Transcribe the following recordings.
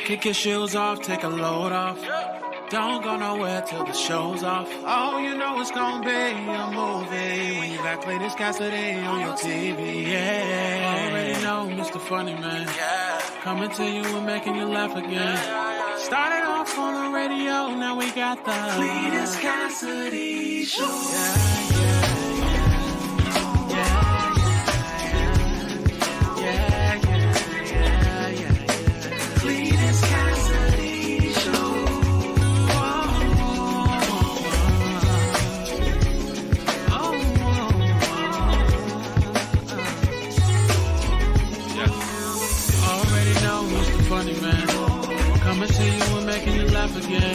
Kick your shoes off, take a load off. Don't go nowhere till the show's off. Oh, you know it's gonna be a movie when you got Cletus Cassidy on your TV. Yeah, already know Mr. Funny Man. Yeah, coming to you and making you laugh again. Started off on the radio, now we got the Cletus Cassidy Show. Again.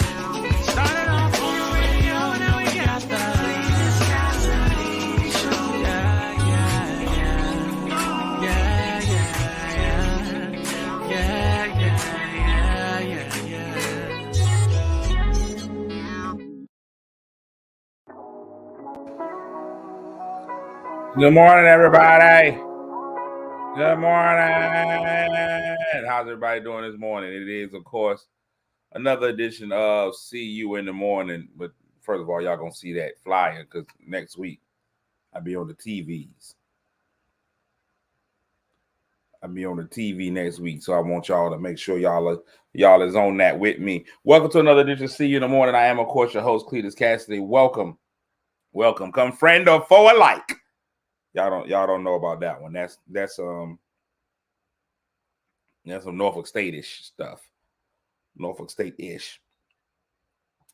Started off on the radio, now we got the Cletus Cassidy Show. Good morning, everybody. Good morning. How's everybody doing this morning? It is, of course, another edition of See You in the Morning. But first of all, y'all gonna see that flyer because next week I'll be on the TVs. I'll be on the TV next week, so I want y'all to make sure y'all is on that with me. Welcome to another edition of See You in the Morning. I am, of course, your host, Cletus Cassidy. Welcome. Come friend or foe alike. Y'all don't know about that one. That's some Norfolk State-ish stuff. Norfolk State-ish.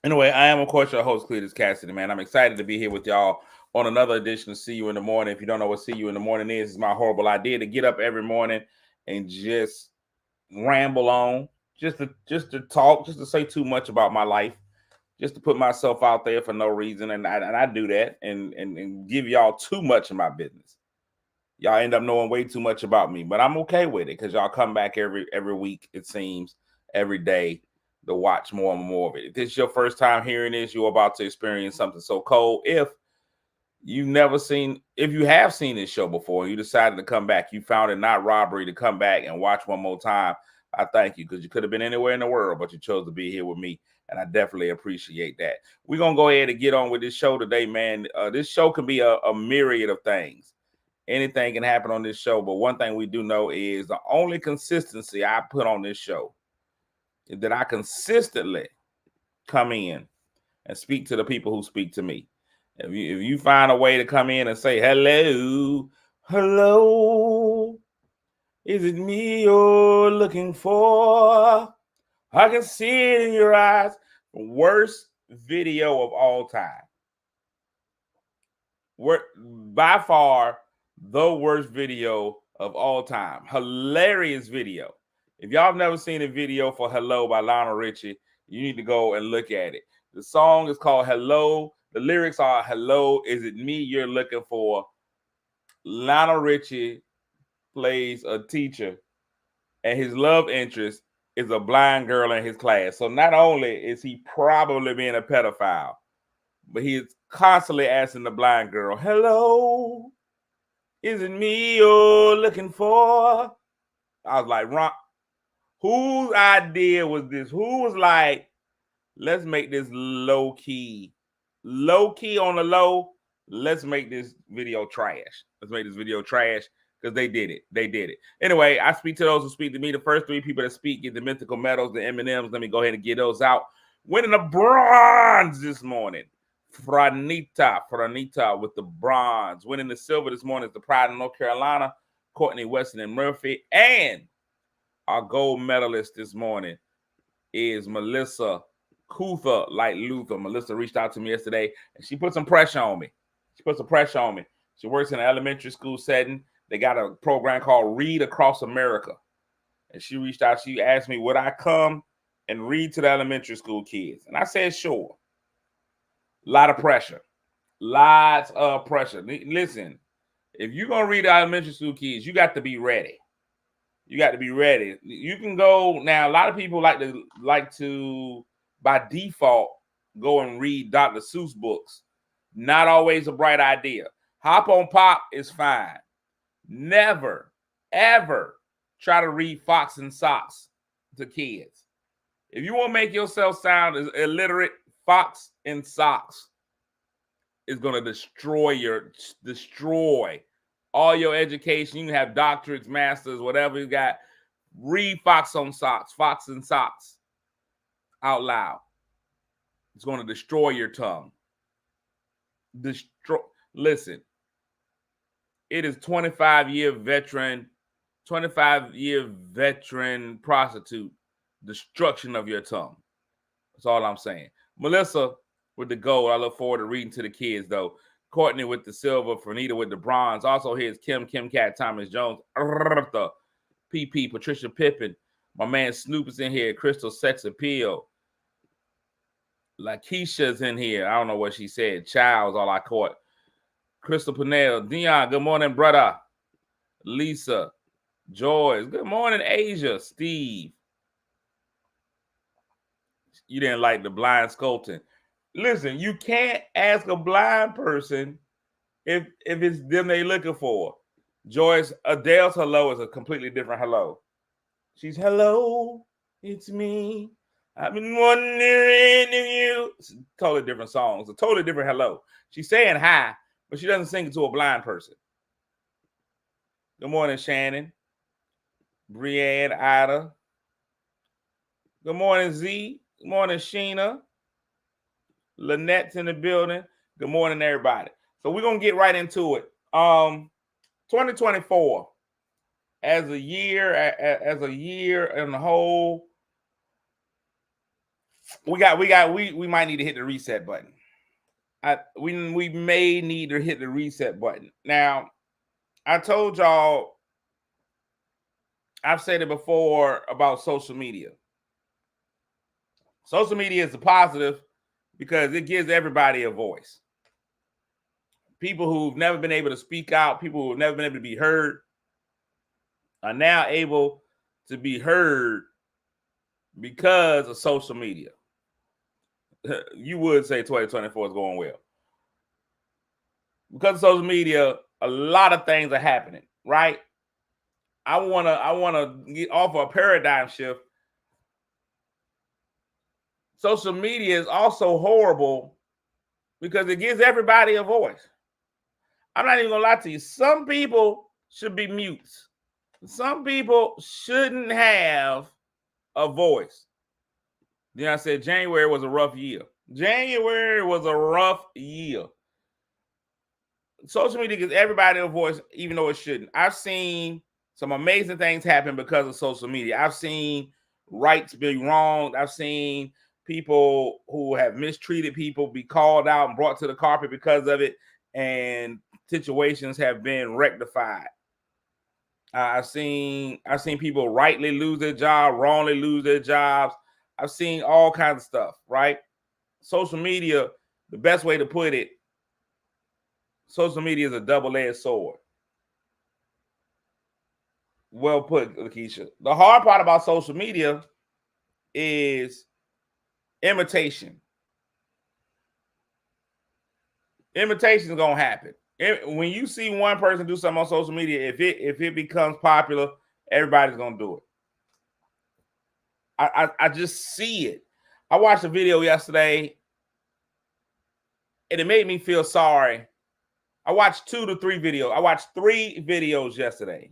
Anyway, I am, of course, your host, Cletus Cassidy, man. I'm excited to be here with y'all on another edition of See You in the Morning. If you don't know what See You in the Morning is, it's my horrible idea to get up every morning and just ramble on, just to talk, just to say too much about my life, just to put myself out there for no reason. And I do that and give y'all too much of my business. Y'all end up knowing way too much about me, but I'm okay with it because y'all come back every week, it seems, every day to watch more and more of it. If this is your first time hearing this, you're about to experience something so cold. If you have seen this show before and you decided to come back, you found it not robbery to come back and watch one more time, I thank you because you could have been anywhere in the world, but you chose to be here with me, and I definitely appreciate that. We're going to go ahead and get on with this show today, man. This show can be a myriad of things. Anything can happen on this show, but one thing we do know is the only consistency I put on this show is that I consistently come in and speak to the people who speak to me. If you find a way to come in and say, hello, is it me you're looking for? I can see it in your eyes. Worst video of all time. By far, the worst video of all time. Hilarious video. If y'all have never seen a video for Hello by Lionel Richie, you need to go and look at it. The song is called Hello. The lyrics are, hello, is it me you're looking for? Lionel Richie plays a teacher, and his love interest is a blind girl in his class. So not only is he probably being a pedophile, but he is constantly asking the blind girl, hello, is it me you're looking for? I was like, Ron, whose idea was this? Who was like, let's make this low key on the low. Let's make this video trash. Because they did it. Anyway, I speak to those who speak to me. The first three people that speak get the mythical medals, the M&Ms. Let me go ahead and get those out. Winning the bronze this morning, Franita with the bronze. Winning the silver this morning is the Pride of North Carolina, Courtney Weston and Murphy. And our gold medalist this morning is Melissa Kutha, like Luther. Melissa reached out to me yesterday, and she put some pressure on me. She works in an elementary school setting. They got a program called Read Across America. And she reached out. She asked me, would I come and read to the elementary school kids? And I said, sure. Lots of pressure. Listen, if you're going to read to elementary school kids, you got to be ready. You can go. Now, a lot of people like to by default, go and read Dr. Seuss books. Not always a bright idea. Hop on Pop is fine. Never, ever try to read Fox and Socks to kids. If you want to make yourself sound as illiterate, Fox and Socks is going to destroy all your education. You can have doctorates, masters, whatever you got. Read Fox and Socks out loud. It's going to destroy your tongue. Listen, it is 25-year veteran prostitute destruction of your tongue. That's all I'm saying. Melissa with the gold. I look forward to reading to the kids, though. Courtney with the silver. Fernita with the bronze. Also, here's Kim Cat, Thomas Jones, Artha, PP, Patricia Pippin. My man Snoop is in here. Crystal Sex Appeal. Lakeisha's in here. I don't know what she said. Child's all I caught. Crystal Pinnell. Dion, good morning, brother. Lisa. Joyce. Good morning, Asia. Steve. You didn't like the blind sculpting. Listen, you can't ask a blind person if it's them they looking for. Joyce, Adele's hello is a completely different hello. She's hello, it's me. I've been wondering if you. It's totally different songs. A totally different hello. She's saying hi, but she doesn't sing it to a blind person. Good morning, Shannon. Brienne, Ida. Good morning, Z. Good morning, Sheena. Lynette's in the building. Good morning, everybody. So we're going to get right into it. 2024, as a year and the whole, we might need to hit the reset button. We may need to hit the reset button. Now, I told y'all, I've said it before about social media. Social media is a positive because it gives everybody a voice. People who've never been able to speak out, people who've never been able to be heard, are now able to be heard because of social media. You would say 2024 is going well. Because of social media, a lot of things are happening, right? I wanna offer a paradigm shift. Social media is also horrible because it gives everybody a voice. I'm not even gonna lie to you. Some people should be mutes. Some people shouldn't have a voice. Then I said January was a rough year. January was a rough year. Social media gives everybody a voice, even though it shouldn't. I've seen some amazing things happen because of social media. I've seen rights be wronged. I've seen people who have mistreated people be called out and brought to the carpet because of it, and situations have been rectified. I've seen people rightly lose their job, wrongly lose their jobs. I've seen all kinds of stuff, right? Social media, the best way to put it, social media is a double-edged sword. Well put, Lakeisha. The hard part about social media is imitation. Imitation is going to happen. When you see one person do something on social media, if it becomes popular, everybody's going to do it. I just see it. I watched a video yesterday, and it made me feel sorry. I watched 2 to 3 videos. I watched 3 videos yesterday.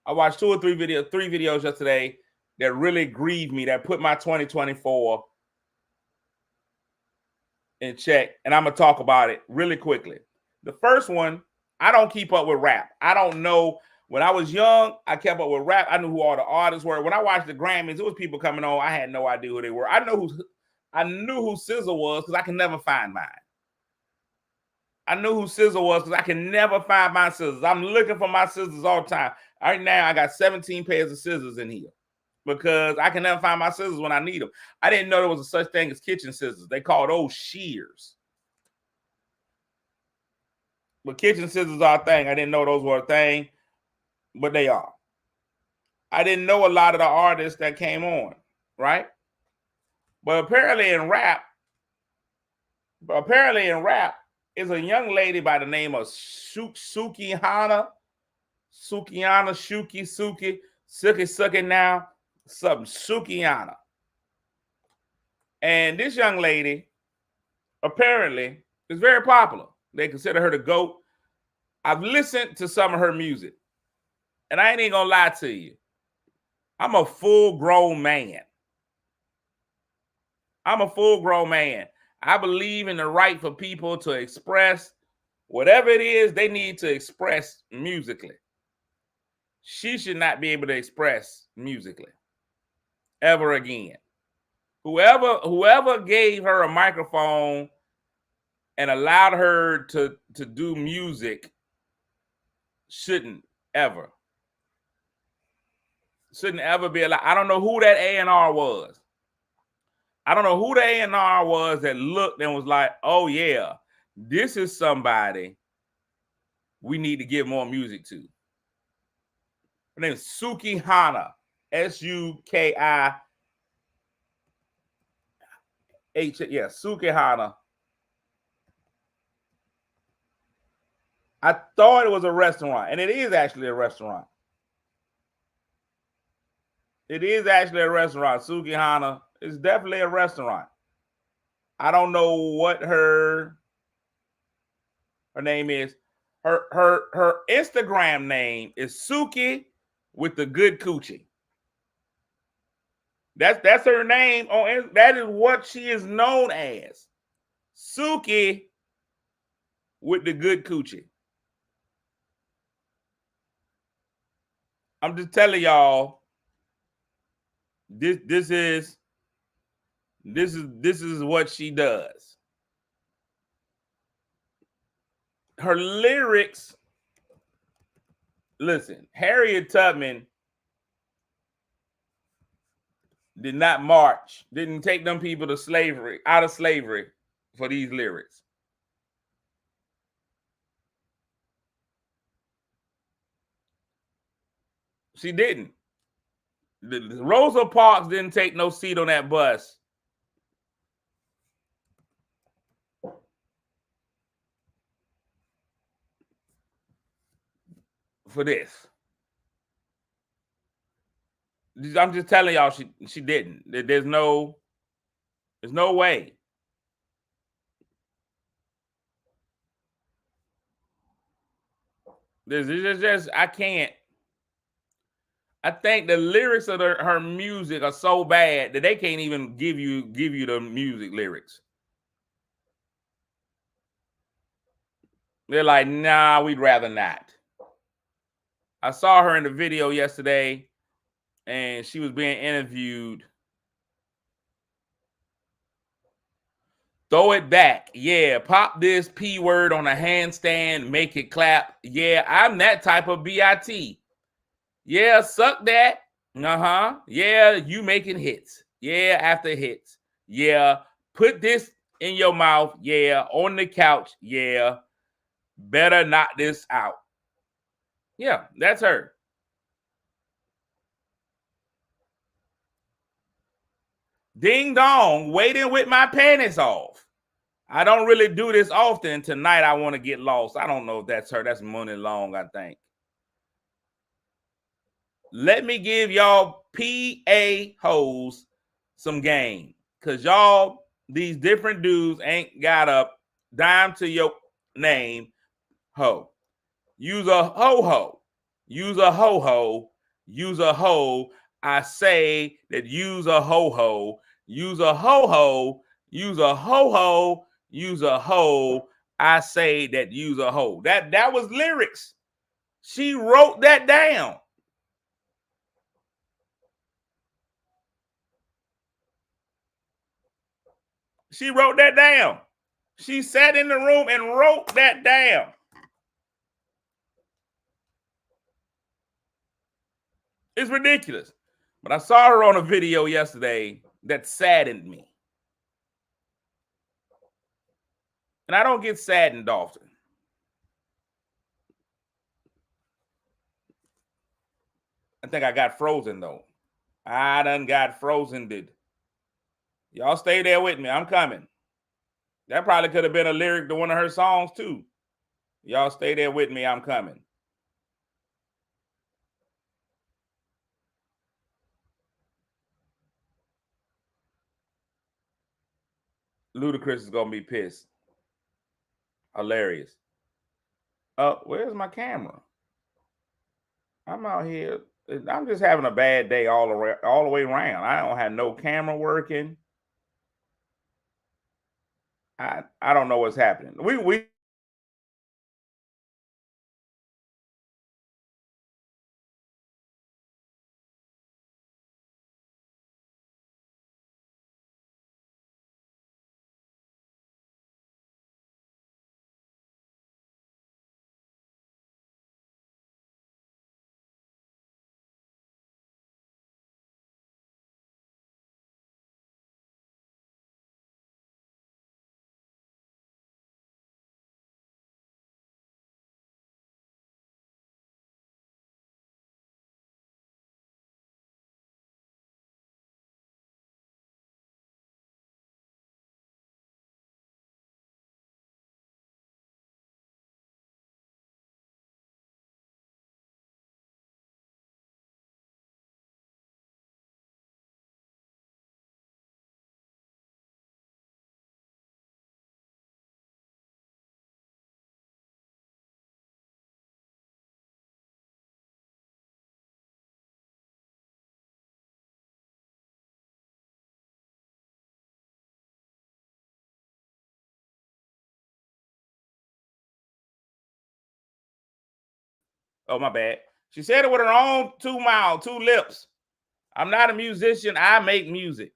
I watched 2 or 3 videos yesterday that really grieved me, that put my 2024 in check, and I'm going to talk about it really quickly. The first one, I don't keep up with rap. I don't know. When I was young, I kept up with rap. I knew who all the artists were. When I watched the Grammys, it was people coming on. I had no idea who they were. I knew who SZA was because I can never find mine. I knew who SZA was because I can never find my scissors. I'm looking for my scissors all the time. Right now, I got 17 pairs of scissors in here because I can never find my scissors when I need them. I didn't know there was a such thing as kitchen scissors. They call those shears. But kitchen scissors are a thing. I didn't know those were a thing, but they are. I didn't know a lot of the artists that came on, right? But apparently in rap, is a young lady by the name of Sukihana, Suki now, something, Sukihana. And this young lady apparently is very popular. They consider her the GOAT. I've listened to some of her music, and I ain't even gonna lie to you. I'm a full-grown man. I'm a full-grown man. I believe in the right for people to express whatever it is they need to express musically. She should not be able to express musically ever again. Whoever gave her a microphone and allowed her to do music shouldn't ever be allowed. I don't know who that A&R was. I don't know who the A&R was that looked and was like, oh yeah, this is somebody we need to give more music to. Her name is Sukihana. Sukihah. Yeah, Sukihana. I thought it was a restaurant, and it is actually a restaurant. It is actually a restaurant. Sukihana is definitely a restaurant. I don't know what her name is. Her Instagram name is Suki with the good coochie. That's her name on. That is what she is known as, Suki with the good coochie. I'm just telling y'all, this is what she does. Her lyrics. Listen, Harriet Tubman did not march, didn't take them people to slavery, out of slavery for these lyrics. She didn't. Rosa Parks didn't take no seat on that bus for this. I'm just telling y'all, she didn't. There's no way. There's just I can't. I think the lyrics of her music are so bad that they can't even give you the music lyrics. They're like, nah, we'd rather not. I saw her in the video yesterday, and she was being interviewed. Throw it back. Yeah, pop this P word on a handstand, make it clap. Yeah, I'm that type of BIT. Yeah, suck that. Yeah, you making hits. Yeah, after hits. Yeah, put this in your mouth. Yeah, on the couch. Yeah, better knock this out. Yeah, that's her. Ding dong, waiting with my panties off. I don't really do this often. Tonight I want to get lost. I don't know if that's her. That's Money Long, I think. Let me give y'all PA hoes some game. Because y'all, these different dudes ain't got a dime to your name. Ho. Use a ho-ho. Use a ho-ho. Use a ho. I say that use a ho-ho. Use a ho-ho. Use a ho-ho. Use a ho. I say that use a ho. That was lyrics. She wrote that down. She wrote that down. She sat in the room and wrote that down. It's ridiculous. But I saw her on a video yesterday that saddened me. And I don't get saddened often. I think I got frozen, though. I done got frozen, dude. Y'all stay there with me. I'm coming. That probably could have been a lyric to one of her songs, too. Y'all stay there with me. I'm coming. Ludacris is gonna be pissed. Hilarious. Where's my camera? I'm out here. I'm just having a bad day all the way around. I don't have no camera working. I don't know what's happening. We Oh, my bad. She said it with her own two lips. I'm not a musician. I make music.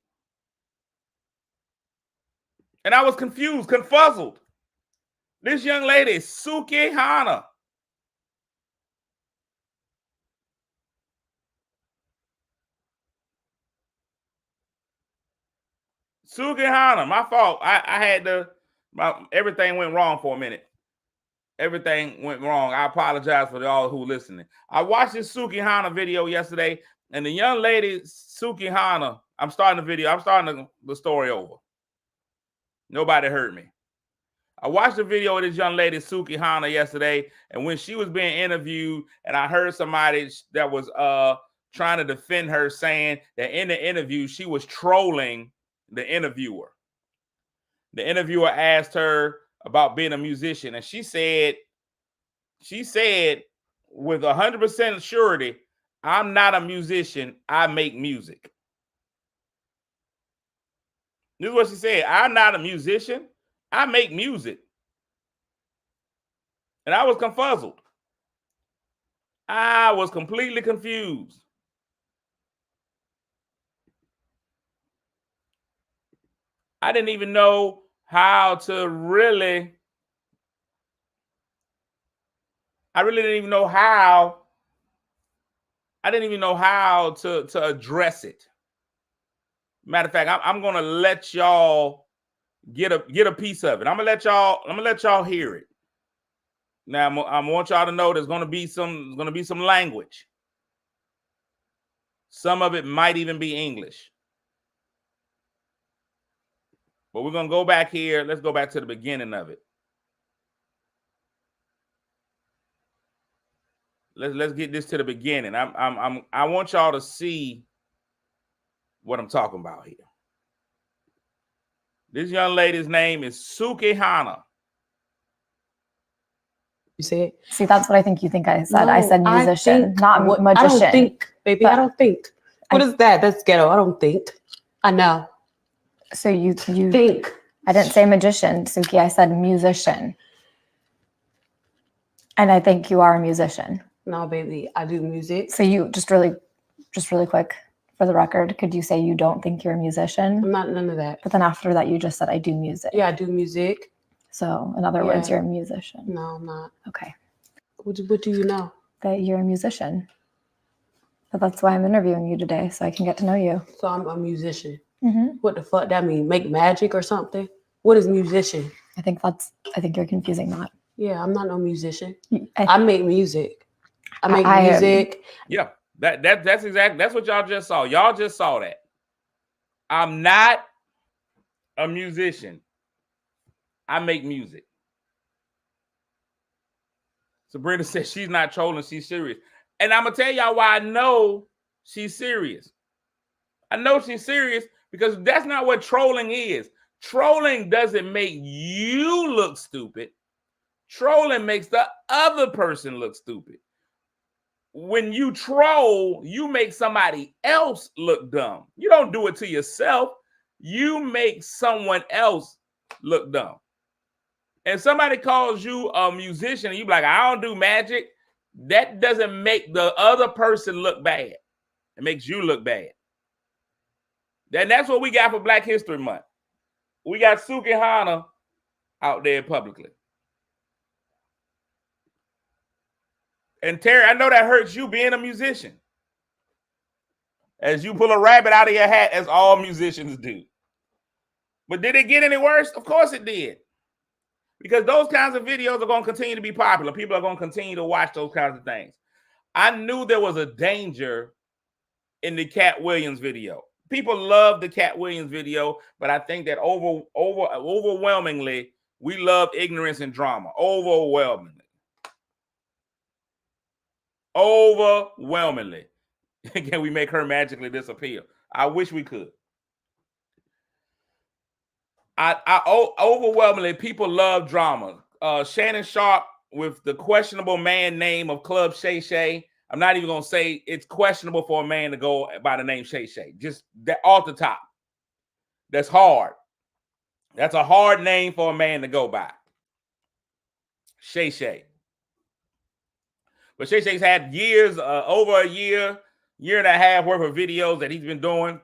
And I was confused, confuzzled. This young lady, Sukihana. Sukihana, my fault. I had to, everything went wrong for a minute. Everything went wrong. I apologize for all who listening. I watched this Sukihana video yesterday, and the young lady, Sukihana, I'm starting the story over. Nobody heard me. I watched the video of this young lady, Sukihana, yesterday, and when she was being interviewed, and I heard somebody that was trying to defend her, saying that in the interview, she was trolling the interviewer. The interviewer asked her about being a musician, and she said with 100% surety, I'm not a musician, I make music. This is what she said. I'm not a musician, I make music. And I was confuzzled. I was completely confused. I didn't even know how to really. I really didn't even know how. I didn't even know how to address it. Matter of fact, I'm gonna let y'all get a piece of it. I'm gonna let y'all hear it. Now I want y'all to know there's gonna be some language. Some of it might even be English. But we're gonna go back here. Let's go back to the beginning of it. Let's get this to the beginning. I want y'all to see what I'm talking about here. This young lady's name is Sukihana. You said? See, that's what I think you think I said. No, I said musician, not magician. I don't think, baby. I don't think. What is that? That's ghetto. I don't think. I know. So you think. I didn't say magician, Suki. I said musician. And I think you are a musician. No, baby. I do music. So you just really quick for the record, could you say you don't think you're a musician? I'm not none of that. But then after that, you just said I do music. Yeah, I do music. So in other words, you're a musician. No, I'm not. Okay. What do you know? That you're a musician. But that's why I'm interviewing you today, so I can get to know you. So I'm a musician. Mm-hmm. What the fuck that mean? Make magic or something? What is musician? I think you're confusing that. Yeah, I'm not no musician. I make music. I make music. Yeah, that's what y'all just saw. Y'all just saw that. I'm not a musician. I make music. Sabrina says she's not trolling, she's serious. And I'm gonna tell y'all why I know she's serious. I know she's serious because that's not what trolling is. Trolling doesn't make you look stupid. Trolling makes the other person look stupid. When you troll, you make somebody else look dumb. You don't do it to yourself. You make someone else look dumb. And somebody calls you a musician and you be like, I don't do magic. That doesn't make the other person look bad. It makes you look bad. Then that's what we got for Black History Month. We got Sukihana out there publicly. And Terry, I know that hurts you being a musician. As you pull a rabbit out of your hat, as all musicians do. But did it get any worse? Of course it did. Because those kinds of videos are going to continue to be popular. People are going to continue to watch those kinds of things. I knew there was a danger in the Cat Williams video. People love the Cat Williams video, but I think that overwhelmingly, we love ignorance and drama. Overwhelmingly. Can we make her magically disappear? I wish we could. Overwhelmingly, people love drama. Shannon Sharpe with the questionable man name of Club Shay Shay. I'm not even going to say it's questionable for a man to go by the name Shay Shay. Just that off the top. That's hard. That's a hard name for a man to go by. Shay Shay. But Shay Shay's had years, over a year and a half worth of videos that he's been doing.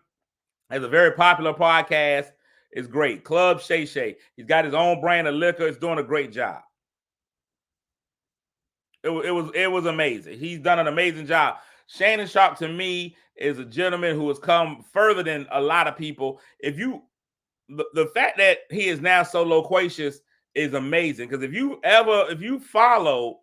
Has a very popular podcast. It's great. Club Shay Shay. He's got his own brand of liquor. It's doing a great job. It was amazing. He's done an amazing job. Shannon Sharpe, to me, is a gentleman who has come further than a lot of people. The fact that he is now so loquacious is amazing. Because if you follow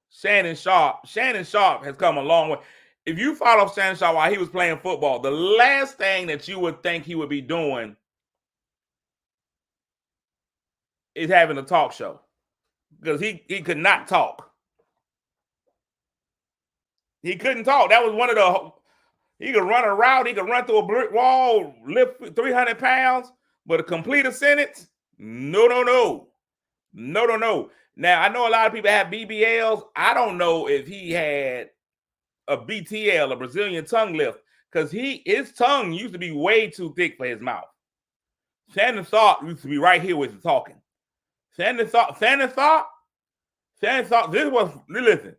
Shannon Sharpe has come a long way. If you follow Shannon Sharpe while he was playing football, the last thing that you would think he would be doing is having a talk show. Because he could not talk. He couldn't talk. That was one of he could run a route, he could run through a brick wall, lift 300 pounds, but to complete a sentence, no. Now, I know a lot of people have BBLs. I don't know if he had a BTL, a Brazilian tongue lift, because his tongue used to be way too thick for his mouth. Shannon Sharpe used to be right here with the talking. Shannon Sharpe, listen,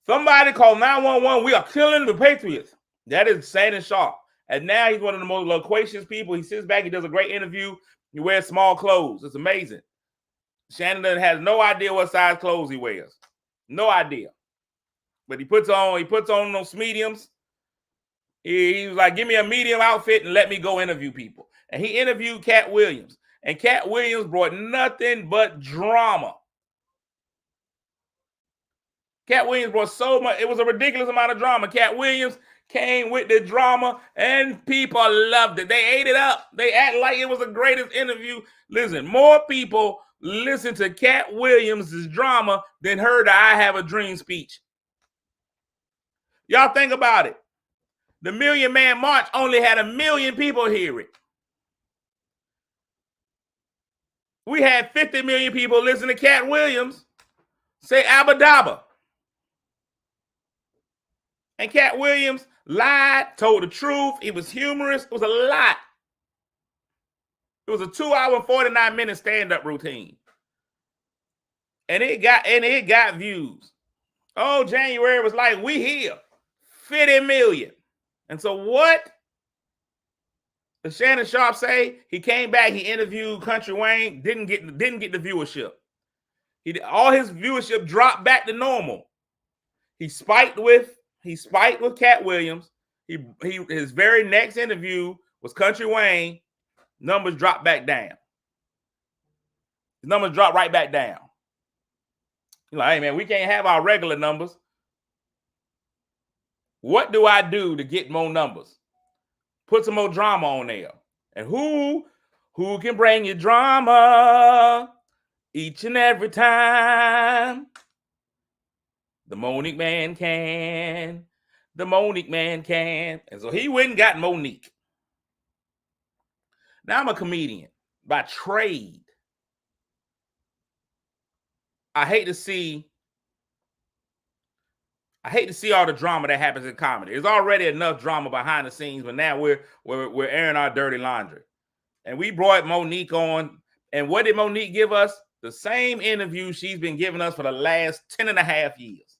somebody called 911, we are killing the Patriots. That is Shannon Sharpe. And now he's one of the most loquacious people. He sits back, he does a great interview. He wears small clothes. It's amazing. Shannon has no idea what size clothes he wears. No idea. But he puts on those mediums. He was like, give me a medium outfit and let me go interview people. And he interviewed Cat Williams. And Cat Williams brought nothing but drama. Cat Williams brought so much. It was a ridiculous amount of drama. Cat Williams came with the drama and people loved it. They ate it up. They act like it was the greatest interview. Listen, more people listen to Cat Williams' drama than heard the I Have a Dream speech. Y'all think about it. The Million Man March only had 1 million people hear it. We had 50 million people listen to Cat Williams say Abba Dabba. And Cat Williams lied, told the truth. It was humorous. It was a lot. It was a 2-hour and 49-minute stand-up routine. And it got views. Oh, January was like, we here. 50 million. And so what does Shannon Sharpe say? He came back, he interviewed Country Wayne, didn't get the viewership. All his viewership dropped back to normal. He spiked with Cat Williams. His very next interview was Country Wayne. Numbers dropped back down. His numbers dropped right back down. You're like, hey man, we can't have our regular numbers. What do I do to get more numbers? Put some more drama on there. And who can bring you drama each and every time? The Monique Man can. the Monique man can. And so he went and got Monique. Now I'm a comedian by trade. I hate to see all the drama that happens in comedy. There's already enough drama behind the scenes, but now we're airing our dirty laundry. And we brought Monique on. And what did Monique give us? The same interview she's been giving us for the last 10 and a half years.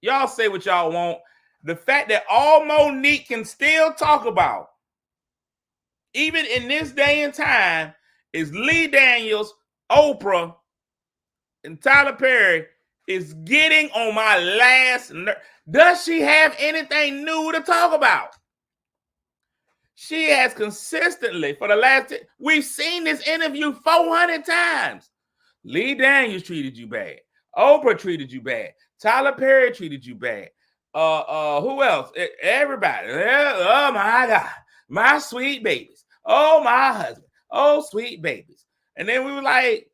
Y'all say what y'all want. The fact that all Monique can still talk about, even in this day and time, is Lee Daniels, Oprah, and Tyler Perry is getting on my last nerve. Does she have anything new to talk about? She has consistently, for the last, we've seen this interview 400 times. Lee Daniels treated you bad. Oprah treated you bad. Tyler Perry treated you bad. Who else? Everybody. Oh my God. My sweet babies. Oh, my husband. Oh, sweet babies. And then we were like,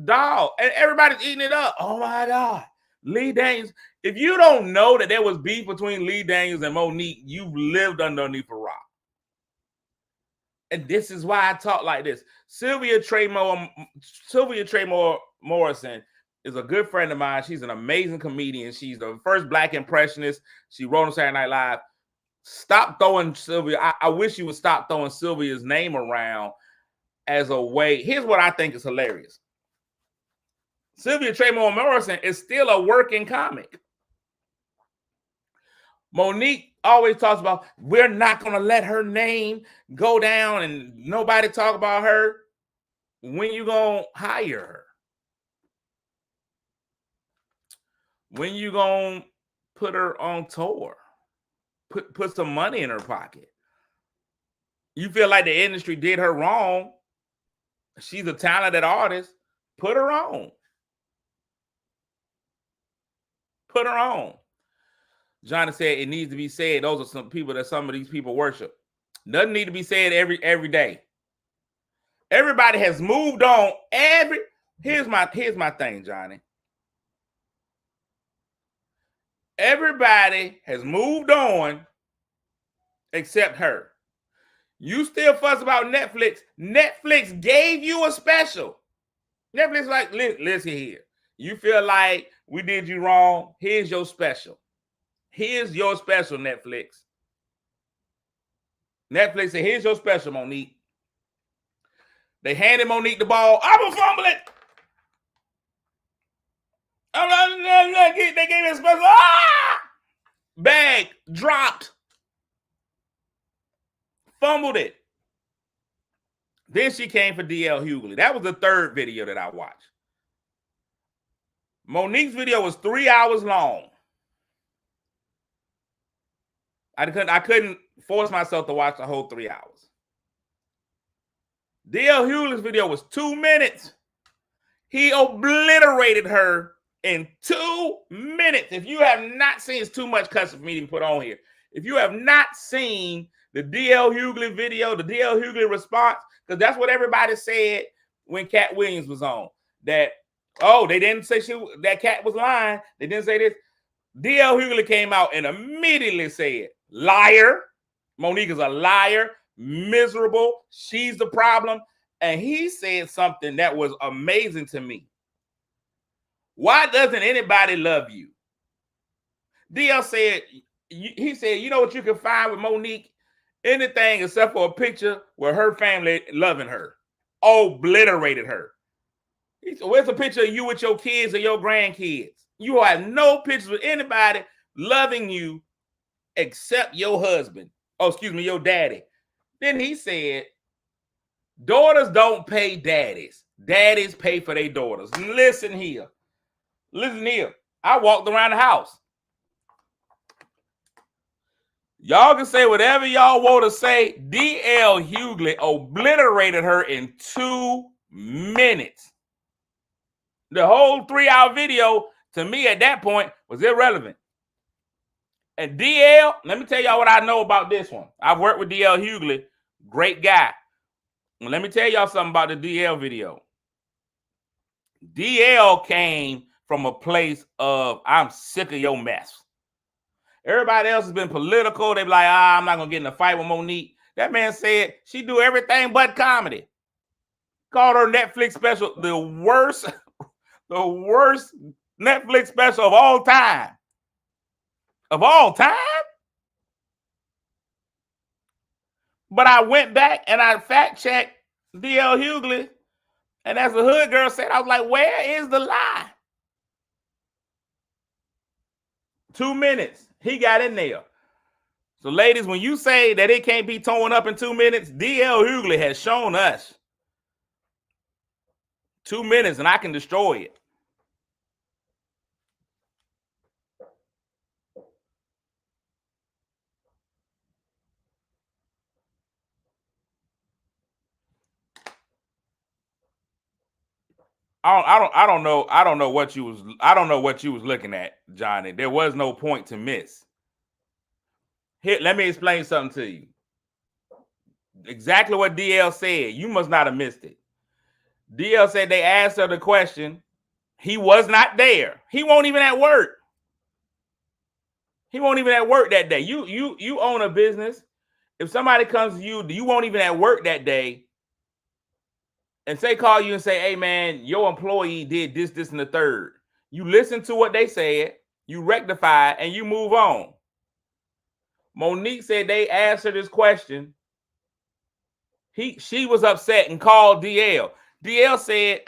dog, and everybody's eating it up. Oh my God. Lee Daniels. If you don't know that there was beef between Lee Daniels and Monique, you've lived underneath a rock. And this is why I talk like this. Sylvia Tremore Morrison is a good friend of mine. She's an amazing comedian. She's the first Black impressionist. She wrote on Saturday Night Live. Stop throwing Sylvia. I wish you would stop throwing Sylvia's name around as a way. Here's what I think is hilarious. Sylvia Tremore Morrison is still a working comic. Monique always talks about, we're not going to let her name go down and nobody talk about her. When you going to hire her? When you going to put her on tour? Put some money in her pocket. You feel like the industry did her wrong. She's a talented artist. Put her on. Put her on. Johnny said it needs to be said. Those are some people that some of these people worship. Doesn't need to be said every day. Everybody has moved on. Here's my thing, Johnny. Everybody has moved on except her. You still fuss about Netflix. Netflix gave you a special. Netflix like, listen here. You feel like we did you wrong. Here's your special. Here's your special, Netflix. Netflix said, here's your special, Monique. They handed Monique the ball. I'm going to fumble it. They gave me a special. Ah! Bag dropped. Fumbled it. Then she came for DL Hughley. That was the third video that I watched. Monique's video was 3 hours long. I couldn't force myself to watch the whole 3 hours. DL Hughley's video was 2 minutes. He obliterated her in 2 minutes. If you have not seen, it's too much cussing for me to put on here. If you have not seen the DL Hughley video, the DL Hughley response, because that's what everybody said when Cat Williams was on. That, oh, they didn't say that Cat was lying. They didn't say this. DL Hughley came out and immediately said, liar. Monique is a liar, miserable. She's the problem. And he said something that was amazing to me. Why doesn't anybody love you? DL said, he said, you know what you can find with Monique? Anything except for a picture with her family loving her. Obliterated her. He said, where's a picture of you with your kids or your grandkids? You have no pictures with anybody loving you except your husband. Oh, excuse me, your daddy. Then he said, daughters don't pay daddies. Daddies pay for their daughters. Listen here. Listen here. I walked around the house. Y'all can say whatever y'all want to say. DL Hughley obliterated her in 2 minutes. The whole 3-hour video, to me at that point, was irrelevant. And DL, let me tell y'all what I know about this one. I've worked with DL Hughley. Great guy. Well, let me tell y'all something about the DL video. DL came from a place of, I'm sick of your mess. Everybody else has been political. They be like, I'm not gonna get in a fight with Monique. That man said she do everything but comedy. Called her Netflix special the worst Netflix special of all time. Of all time? But I went back and I fact checked DL Hughley, and as the hood girl said, I was like, where is the lie? 2 minutes. He got in there. So, ladies, when you say that it can't be torn up in 2 minutes, DL Hughley has shown us 2 minutes and I can destroy it. I don't know what you was looking at, Johnny. There was no point to miss. Here, let me explain something to you. Exactly what DL said. You must not have missed it. DL said they asked her the question. He was not there. He won't even at work. He won't even at work that day. You own a business. If somebody comes to you, you won't even at work that day. And call you and say, hey, man, your employee did this, this, and the third. You listen to what they said, you rectify, and you move on. Monique said they asked her this question. She was upset and called DL. DL said,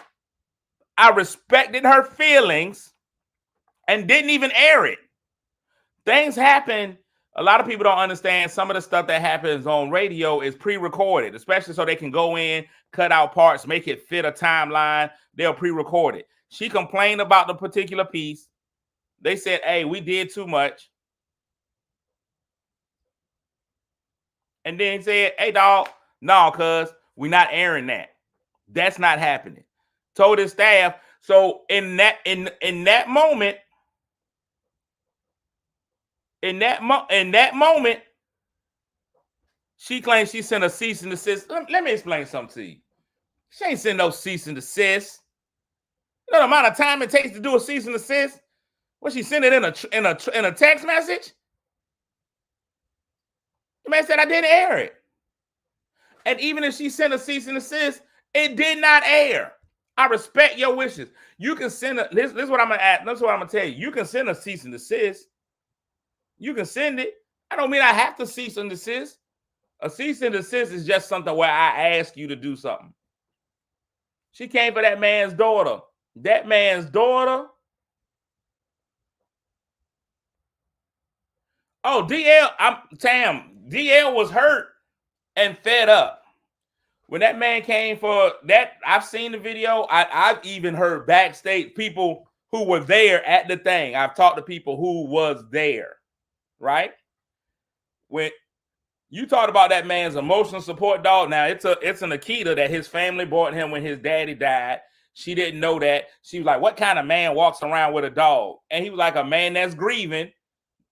I respected her feelings and didn't even air it. Things happen. A lot of people don't understand some of the stuff that happens on radio is pre-recorded, especially so they can go in, cut out parts, make it fit a timeline. They'll pre-record it. She complained about the particular piece. They said, hey, we did too much. And then said, hey, dog, no, cuz we're not airing that. That's not happening. Told his staff. So in that moment, she claims she sent a cease and desist. Let me explain something to you. She ain't sent no cease and desist. You know the amount of time it takes to do a cease and desist? Well, she sent it in a text message. The man said I didn't air it. And even if she sent a cease and desist, it did not air. I respect your wishes. You can send this is what I'm gonna add. That's what I'm gonna tell you. You can send a cease and desist. You can send it. I don't mean I have to cease and desist. A cease and desist is just something where I ask you to do something. She came for that man's daughter. That man's daughter. Oh, DL was hurt and fed up. When that man came for that, I've seen the video. I've even heard backstage people who were there at the thing. I've talked to people who was there, right? When you talked about that man's emotional support dog. Now it's an Akita that his family bought him when his daddy died. She didn't know that. She was like, what kind of man walks around with a dog? And he was like, a man that's grieving,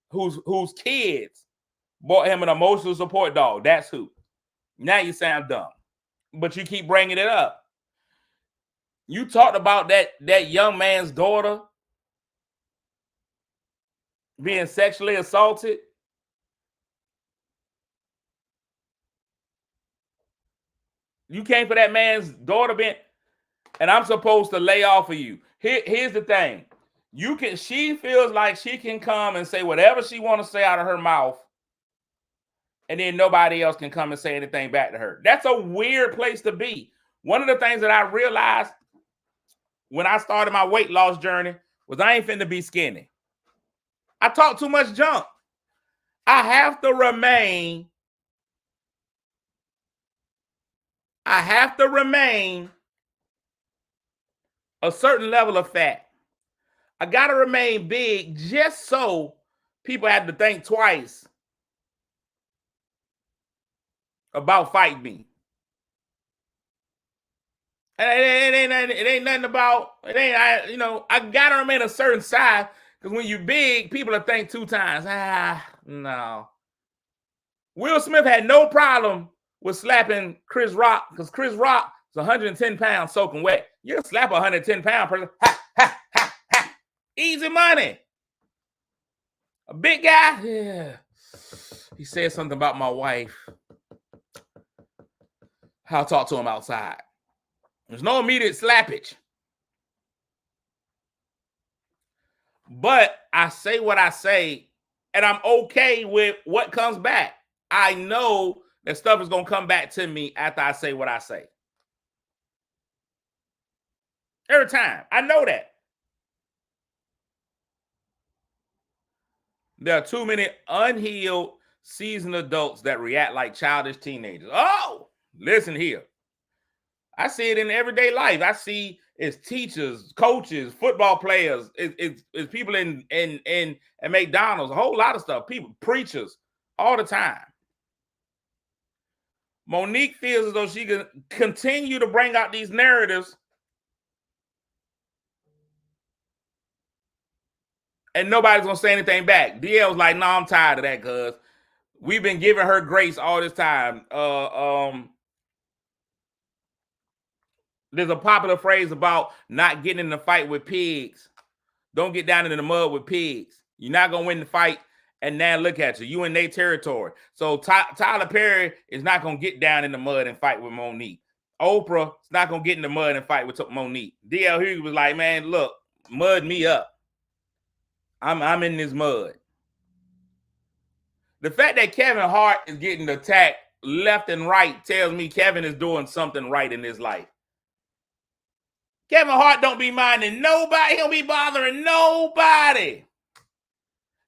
whose kids bought him an emotional support dog. That's who. Now you sound dumb, but you keep bringing it up. You talked about that young man's daughter being sexually assaulted. You came for that man's daughter being, and I'm supposed to lay off of you. Here's the thing. She feels like she can come and say whatever she want to say out of her mouth, and then nobody else can come and say anything back to her. That's a weird place to be. One of the things that I realized when I started my weight loss journey was I ain't finna be skinny. I talk too much junk. I have to remain a certain level of fat. I got to remain big just so people have to think twice about fighting me. And it ain't nothing about, I got to remain a certain size because when you're big, people will think 2 times. No. Will Smith had no problem with slapping Chris Rock because Chris Rock is 110 pounds soaking wet. You slap a 110-pound person. Ha, ha, ha, ha. Easy money. A big guy? Yeah. He said something about my wife. I'll talk to him outside. There's no immediate slappage. But I say what I say, and I'm okay with what comes back. I know that stuff is going to come back to me after I say what I say. Every time. I know that. There are too many unhealed, seasoned adults that react like childish teenagers. Oh, listen here. I see it in everyday life. I see it's teachers, coaches, football players, it's people in McDonald's, a whole lot of stuff. People, preachers, all the time. Monique feels as though she can continue to bring out these narratives and nobody's gonna say anything back. DL's like, no, I'm tired of that, cuz we've been giving her grace all this time. There's a popular phrase about not getting in the fight with pigs. Don't get down in the mud with pigs. You're not going to win the fight, and now look at you. You in their territory. So Tyler Perry is not going to get down in the mud and fight with Monique. Oprah is not going to get in the mud and fight with Monique. DL Hughley was like, man, look, mud me up. I'm in this mud. The fact that Kevin Hart is getting attacked left and right tells me Kevin is doing something right in his life. Kevin Hart don't be minding nobody. He don't be bothering nobody.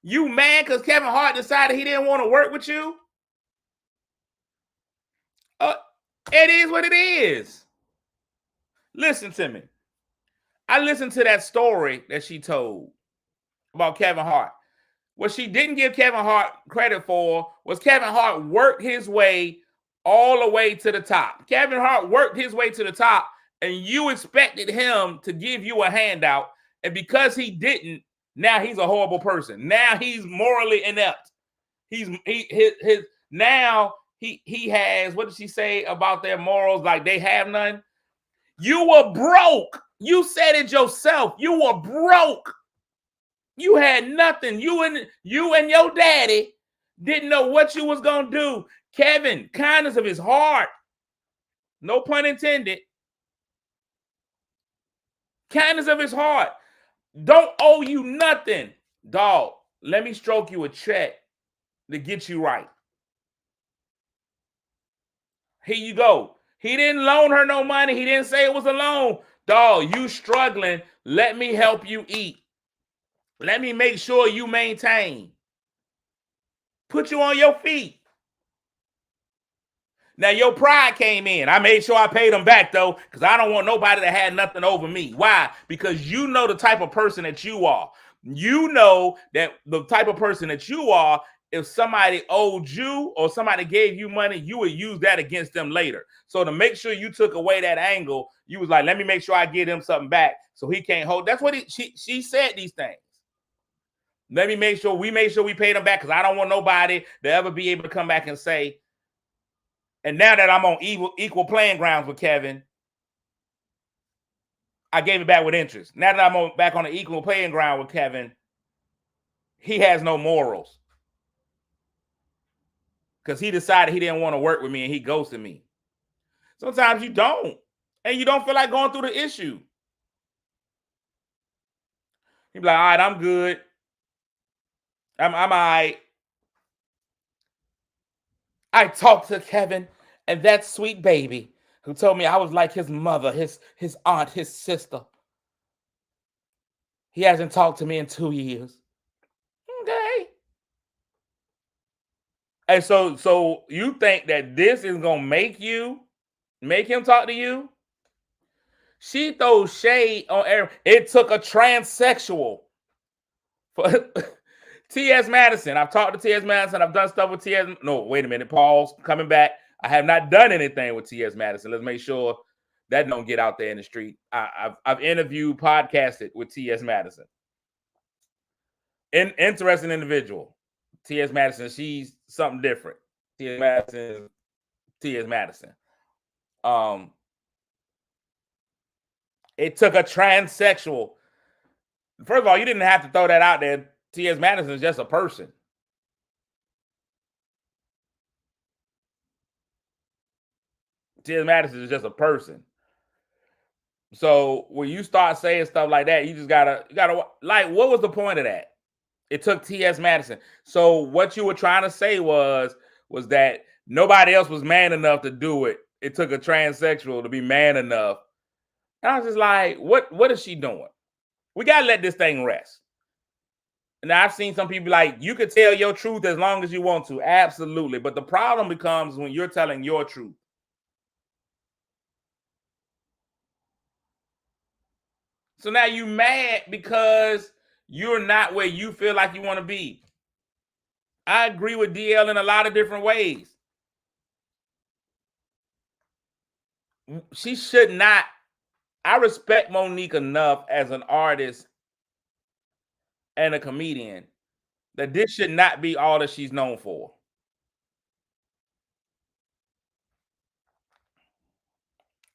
You mad because Kevin Hart decided he didn't want to work with you? It is what it is. Listen to me. I listened to that story that she told about Kevin Hart. What she didn't give Kevin Hart credit for was Kevin Hart worked his way all the way to the top. Kevin Hart worked his way to the top, and you expected him to give you a handout, and because he didn't, now he's a horrible person. Now he's morally inept. Now he has, what did she say about their morals? Like they have none. You were broke. You said it yourself. You were broke. You had nothing. You and your daddy didn't know what you was gonna do. Kevin, kindness of his heart, no pun intended. Kindness of his heart. Don't owe you nothing. Dog, let me stroke you a check to get you right. Here you go. He didn't loan her no money. He didn't say it was a loan. Dog, you struggling. Let me help you eat. Let me make sure you maintain. Put you on your feet. Now, your pride came in. I made sure I paid them back, though, because I don't want nobody that had nothing over me. Why? Because you know the type of person that you are. You know that the type of person that you are, if somebody owed you or somebody gave you money, you would use that against them later. So to make sure you took away that angle, you was like, let me make sure I get him something back so he can't hold. That's what she said these things. Let me make sure we paid him back because I don't want nobody to ever be able to come back and say, and now that I'm on equal playing grounds with Kevin, I gave it back with interest. Now that I'm back on the equal playing ground with Kevin, he has no morals. Because he decided he didn't want to work with me and he ghosted me. Sometimes you don't. And you don't feel like going through the issue. He'd be like, all right, I'm good. I'm all right. I talked to Kevin and that sweet baby who told me I was like his mother, his aunt, his sister. He hasn't talked to me in 2 years. Okay. And so you think that this is going to make him talk to you? She throws shade on Aaron. It took a transsexual for T.S. Madison. I've talked to T.S. Madison. I've done stuff with T.S. No, wait a minute. Pause. Coming back. I have not done anything with T.S. Madison. Let's make sure that don't get out there in the street. I've interviewed, podcasted with T.S. Madison. Interesting individual. T.S. Madison, she's something different. T.S. Madison. It took a transsexual. First of all, you didn't have to throw that out there. T.S. Madison is just a person. T.S. Madison is just a person. So when you start saying stuff like that, you just gotta like, what was the point of that? It took T.S. Madison. So what you were trying to say was that nobody else was man enough to do it. It took a transsexual to be man enough. And I was just like, what is she doing? We gotta let this thing rest. And I've seen some people like, you could tell your truth as long as you want to. Absolutely. But the problem becomes when you're telling your truth. So now you mad because you're not where you feel like you want to be. I agree with DL in a lot of different ways. She should not. I respect Monique enough as an artist and a comedian that this should not be all that she's known for.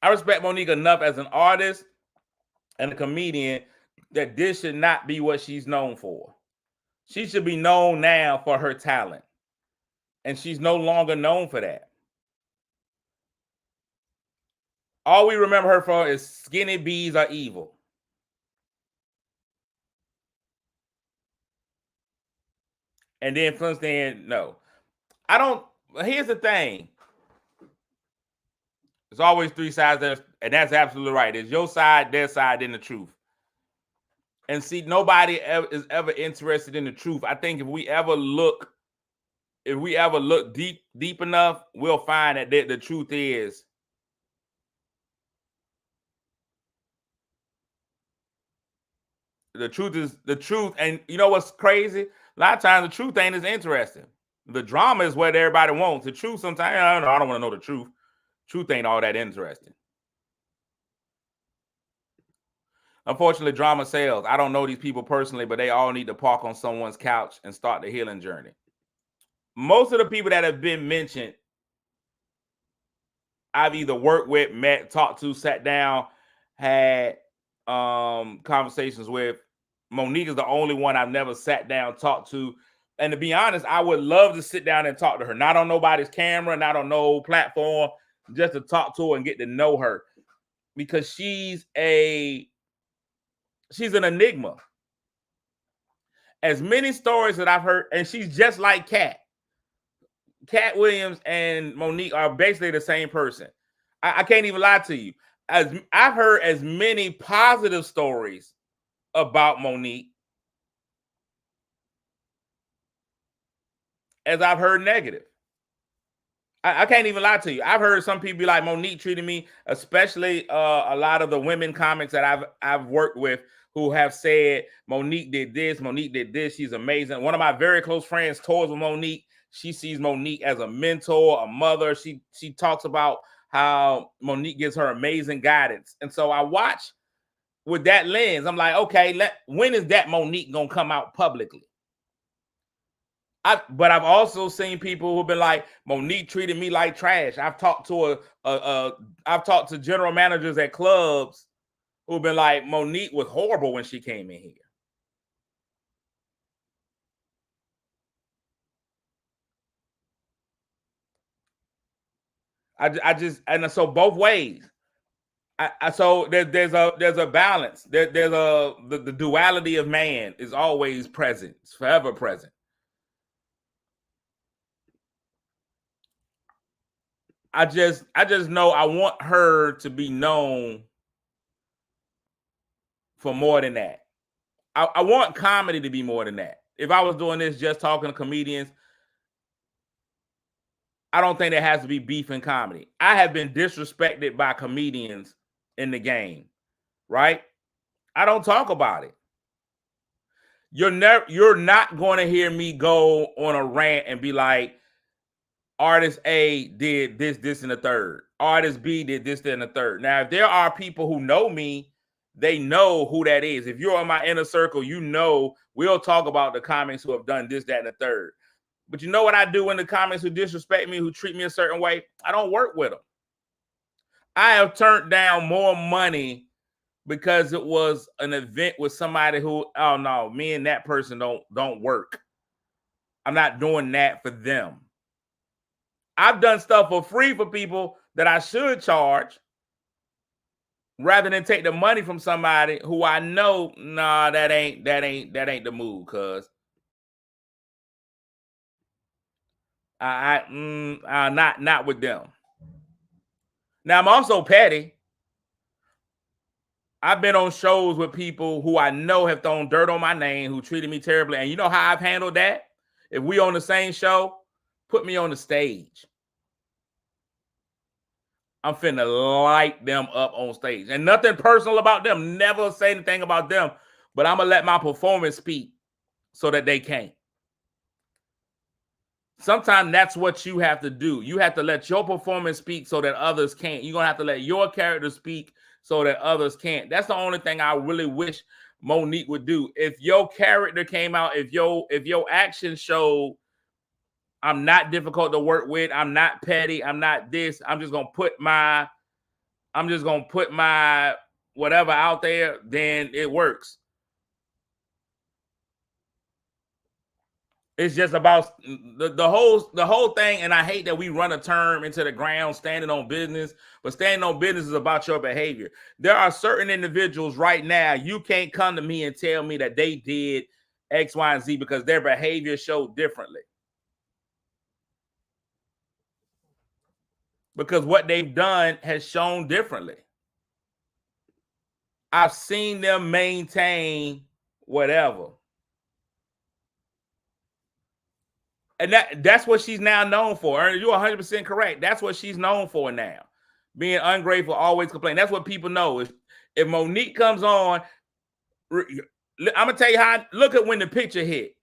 I respect Monique enough as an artist and a comedian that this should not be what she's known for. She should be known now for her talent. And she's no longer known for that. All we remember her for is skinny bees are evil. And then Flintstone, no. I don't. Here's the thing. There's always three sides there, and that's absolutely right. It's your side, their side, then the truth. And see, nobody is ever interested in the truth. I think if we ever look deep enough, we'll find that the truth is the truth. And you know what's crazy? A lot of times the truth ain't as interesting. The drama is what everybody wants. The truth sometimes, I don't want to know the truth. Truth ain't all that interesting. Unfortunately, drama sells. I don't know these people personally, but they all need to park on someone's couch and start the healing journey. Most of the people that have been mentioned, I've either worked with, met, talked to, sat down, had conversations with. Monique is the only one I've never sat down, talked to. And to be honest, I would love to sit down and talk to her. Not on nobody's camera, not on no platform, just to talk to her and get to know her. Because she's an enigma. As many stories that I've heard, and she's just like Cat. Cat Williams and Monique are basically the same person. I can't even lie to you. As I've heard as many positive stories about Monique as I've heard negative. I can't even lie to you. I've heard some people be like, Monique treated me, especially a lot of the women comics that I've worked with who have said Monique did this, Monique did this. She's amazing. One of my very close friends tours with Monique. She sees Monique as a mentor, a mother. She talks about how Monique gives her amazing guidance. And so I watch with that lens. I'm like, okay, when is that Monique gonna come out publicly? But I've also seen people who've been like, Monique treated me like trash. I've talked to general managers at clubs who've been like, Monique was horrible when she came in here. And so both ways. So there's a balance. The duality of man is always present. It's forever present. I just know I want her to be known for more than that. I want comedy to be more than that. If I was doing this just talking to comedians, I don't think there has to be beef in comedy. I have been disrespected by comedians in the game, right? I don't talk about it. You're not going to hear me go on a rant and be like, artist A did this, and the third. Artist B did this, and the third. Now, if there are people who know me, they know who that is. If you're on my inner circle, you know we'll talk about the comics who have done this, that, and the third. But you know what I do in the comics who disrespect me, who treat me a certain way? I don't work with them. I have turned down more money because it was an event with somebody who, oh no, me and that person don't work. I'm not doing that for them. I've done stuff for free for people that I should charge rather than take the money from somebody who I know, nah, that ain't the move, cuz. Not with them. Now I'm also petty. I've been on shows with people who I know have thrown dirt on my name, who treated me terribly. And you know how I've handled that? If we on the same show, put me on the stage. I'm finna light them up on stage. And nothing personal about them. Never say anything about them. But I'm going to let my performance speak so that they can't. Sometimes that's what you have to do. You have to let your performance speak so that others can't. You're going to have to let your character speak so that others can't. That's the only thing I really wish Monique would do. If your character came out, if your action showed, I'm not difficult to work with, I'm not petty, I'm not this, I'm just gonna put my whatever out there, then it works. It's just about the whole thing, and I hate that we run a term into the ground, standing on business, but standing on business is about your behavior. There are certain individuals right now, you can't come to me and tell me that they did X, Y, and Z because their behavior showed differently. Because what they've done has shown differently. I've seen them maintain whatever. And that's what she's now known for. Ernie, you're 100% correct. That's what she's known for now. Being ungrateful, always complaining. That's what people know. If Monique comes on, I'm going to tell you how. Look at when the picture hit.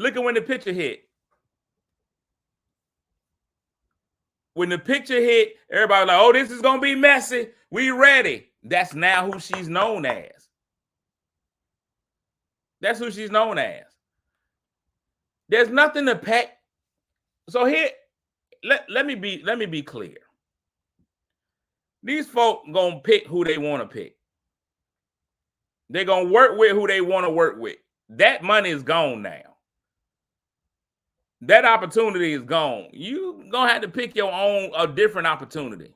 Look at when the picture hit. When the picture hit, everybody was like, oh, this is going to be messy. We ready. That's now who she's known as. That's who she's known as. There's nothing to pack. So here, let me be clear. These folk gonna pick who they want to pick. They're gonna work with who they want to work with. That money is gone now. That opportunity is gone. You gonna have to pick your own, a different opportunity.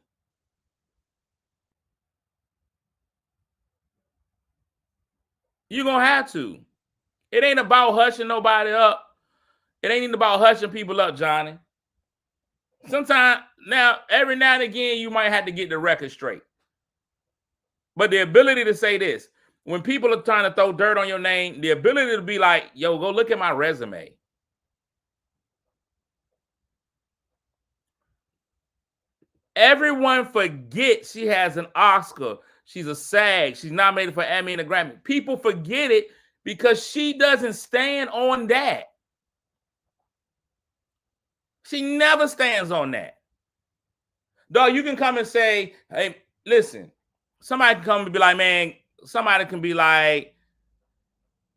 You're gonna have to. It ain't about hushing nobody up. It ain't even about hushing people up, Johnny. Sometimes, now, every now and again, you might have to get the record straight. But the ability to say this, when people are trying to throw dirt on your name, the ability to be like, yo, go look at my resume. Everyone forgets she has an Oscar. She's a SAG. She's nominated for Emmy and a Grammy. People forget it because she doesn't stand on that. She never stands on that. Dog, you can come and say, hey, listen, somebody can come and be like, man, somebody can be like,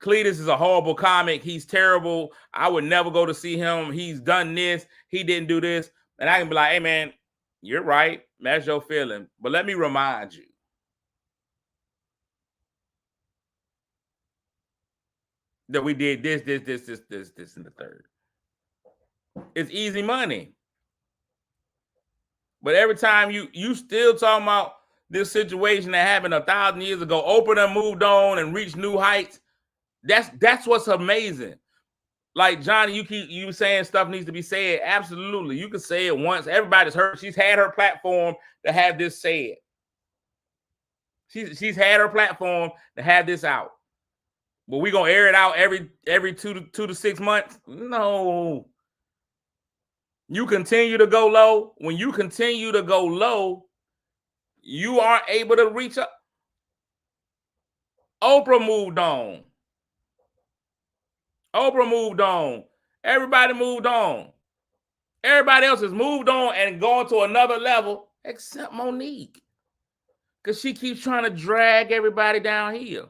Cletus is a horrible comic. He's terrible. I would never go to see him. He's done this. He didn't do this. And I can be like, hey, man, you're right. That's your feeling. But let me remind you. That we did this, and the third. It's easy money. But every time you still talking about this situation that happened 1,000 years ago, Oprah done moved on and reached new heights. That's what's amazing. Like, Johnny, you saying stuff needs to be said. Absolutely. You can say it once. Everybody's heard. She's had her platform to have this said. She's had her platform to have this out. But we gonna air it out every 2 to 6 months? No. You continue to go low. When you continue to go low, you aren't able to reach up. Oprah moved on. Oprah moved on. Everybody moved on. Everybody else has moved on and gone to another level except Monique. Because she keeps trying to drag everybody down here.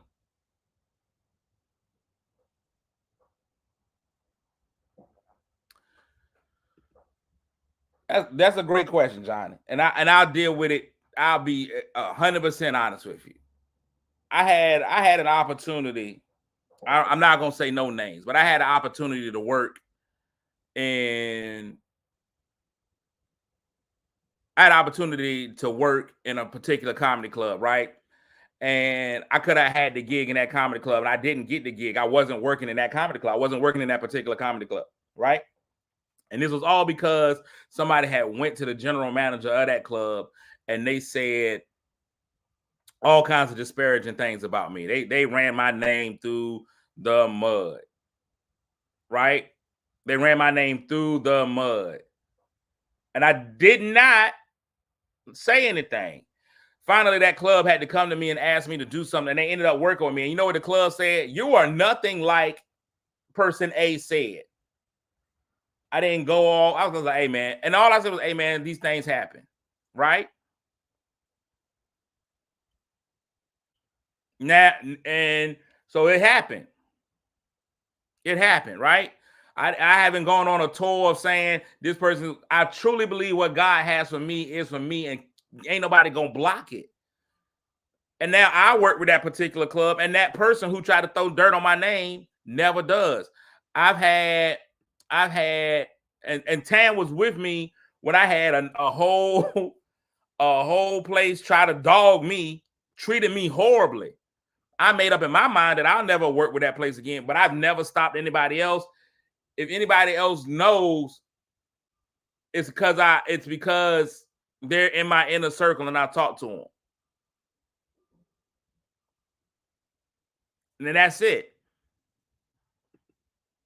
That's a great question, Johnny. And I'll deal with it. I'll be 100% honest with you. I had an opportunity. I'm not gonna say no names, but I had an opportunity to work in. I had an opportunity to work in a particular comedy club, right? And I could have had the gig in that comedy club, and I didn't get the gig. I wasn't working in that comedy club. I wasn't working in that particular comedy club, right? And this was all because somebody had went to the general manager of that club, and they said all kinds of disparaging things about me. They ran my name through the mud, right? They ran my name through the mud. And I did not say anything. Finally, that club had to come to me and ask me to do something, and they ended up working with me. And you know what the club said? You are nothing like person A said. I didn't go all, I was like, hey, man. And all I said was, hey, man, these things happen, right? Now, and so it happened. It happened, right? I haven't gone on a tour of saying this person, I truly believe what God has for me is for me, and ain't nobody gonna block it. And now I work with that particular club, and that person who tried to throw dirt on my name never does. I've had, and Tam was with me when I had a whole place try to dog me, treated me horribly. I made up in my mind that I'll never work with that place again, but I've never stopped anybody else. If anybody else knows, it's because they're in my inner circle and I talk to them. And then that's it.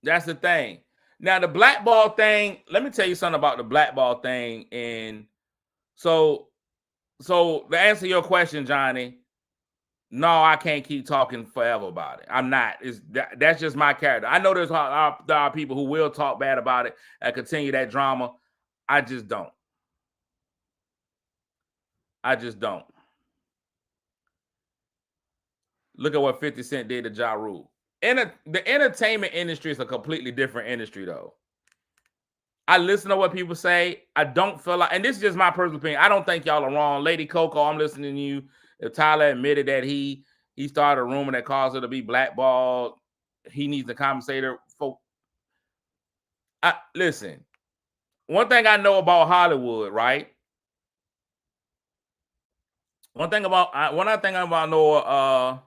That's the thing. Now, the blackball thing, let me tell you something about the blackball thing. And so to answer your question, Johnny, no, I can't keep talking forever about it. I'm not. That's just my character. I know there are people who will talk bad about it and continue that drama. I just don't. Look at what 50 Cent did to Ja Rule. The entertainment industry is a completely different industry, though. I listen to what people say. I don't feel like, and this is just my personal opinion, I don't think y'all are wrong. Lady Coco, I'm listening to you. If Tyler admitted that he started a rumor that caused her to be blackballed, he needs to compensate her for. Listen, one thing I know about Hollywood, right? One thing I know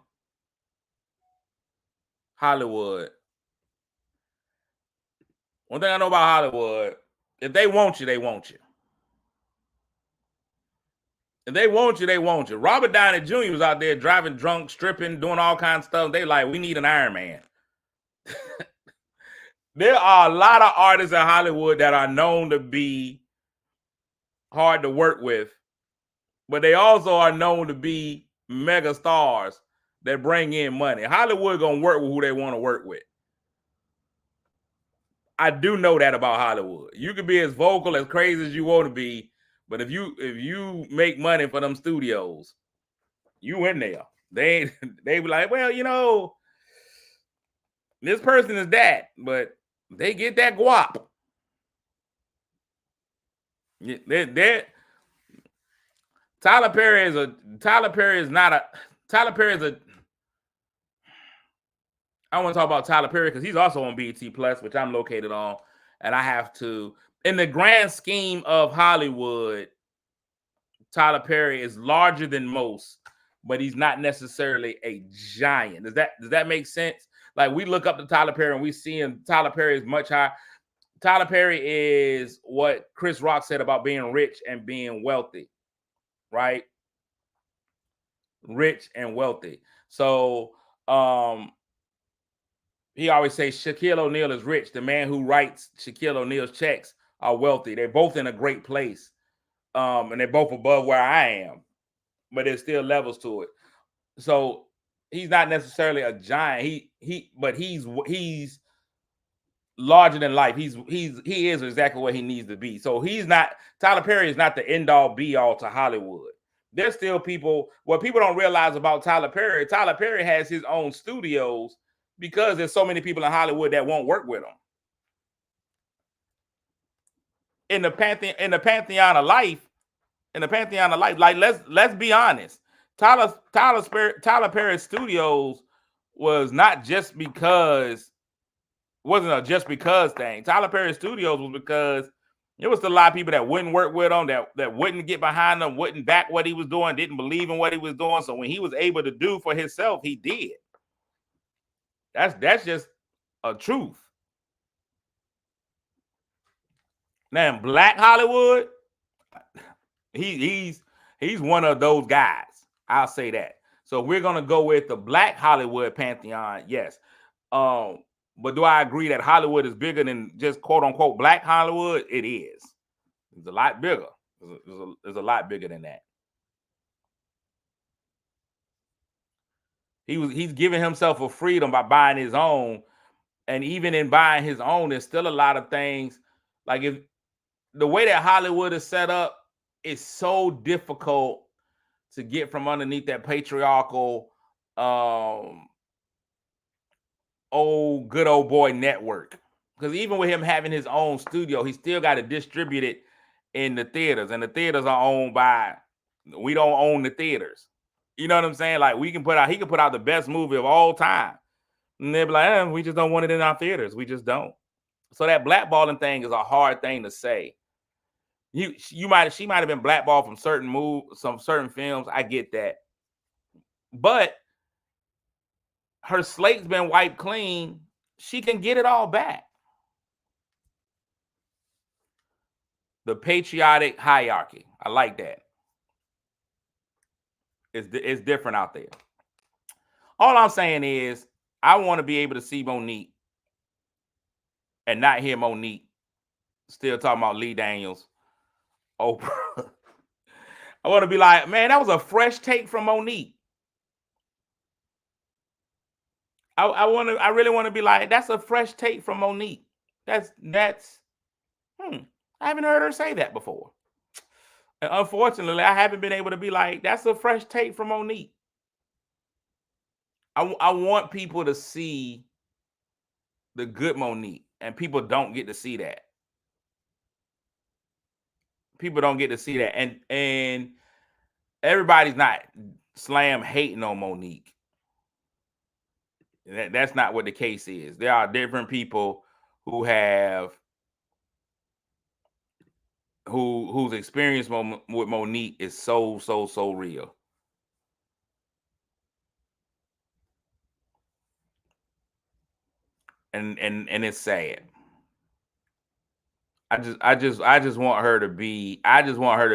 Hollywood. One thing I know about Hollywood, if they want you, they want you. If they want you, they want you. Robert Downey Jr. was out there driving drunk, stripping, doing all kinds of stuff. They like, we need an Iron Man. There are a lot of artists in Hollywood that are known to be hard to work with, but they also are known to be mega stars that bring in money. Hollywood gonna work with who they want to work with. I do know that about Hollywood. You can be as vocal, as crazy as you want to be, but if you make money for them studios, you in there. They be like, well, you know, this person is that, but they get that guap. Tyler Perry is I want to talk about Tyler Perry because he's also on BET Plus, which I'm located on, and I have to. In the grand scheme of Hollywood, Tyler Perry is larger than most, but he's not necessarily a giant. Does that make sense? Like, we look up to Tyler Perry and we see him. Tyler Perry is much higher. Tyler Perry is what Chris Rock said about being rich and being wealthy, right? Rich and wealthy. So he always says Shaquille O'Neal is rich. The man who writes Shaquille O'Neal's checks are wealthy. They're both in a great place. And they're both above where I am. But there's still levels to it. So he's not necessarily a giant. But he's larger than life. He is exactly what he needs to be. So Tyler Perry is not the end all be all to Hollywood. There's still people, what people don't realize about Tyler Perry has his own studios because there's so many people in Hollywood that won't work with him. In the pantheon of life, in the pantheon of life. Like let's be honest. Tyler Perry Studios was not just because wasn't a just because thing. Tyler Perry Studios was because there was a lot of people that wouldn't work with him, that wouldn't get behind him, wouldn't back what he was doing, didn't believe in what he was doing. So when he was able to do for himself, he did. That's just a truth. Now, Black Hollywood, he's one of those guys. I'll say that. So we're gonna go with the Black Hollywood pantheon, yes. But do I agree that Hollywood is bigger than just quote unquote Black Hollywood? It is. It's a lot bigger. It's a lot bigger than that. He's giving himself a freedom by buying his own, and even in buying his own, there's still a lot of things. Like if the way that Hollywood is set up, it's so difficult to get from underneath that patriarchal good old boy network. Because even with him having his own studio, he still got to distribute it in the theaters, and the theaters are owned by, we don't own the theaters. You know what I'm saying? Like he can put out the best movie of all time, and they'll be like, we just don't want it in our theaters. We just don't. So that blackballing thing is a hard thing to say. She might have been blackballed from certain films. I get that, but her slate's been wiped clean. She can get it all back. The patriotic hierarchy. I like that. It's different out there. All I'm saying is I want to be able to see Monique and not hear Monique still talking about Lee Daniels, Oprah. I want to be like, man, that was a fresh take from Monique. I really want to be like, that's a fresh take from Monique. I haven't heard her say that before. And unfortunately, I haven't been able to be like, that's a fresh take from Monique. I want people to see the good Monique, and people don't get to see that. People don't get to see that. And everybody's not slam hating on Monique. That's not what the case is. There are different people who have whose experience with Monique is so real. And it's sad. I just want her to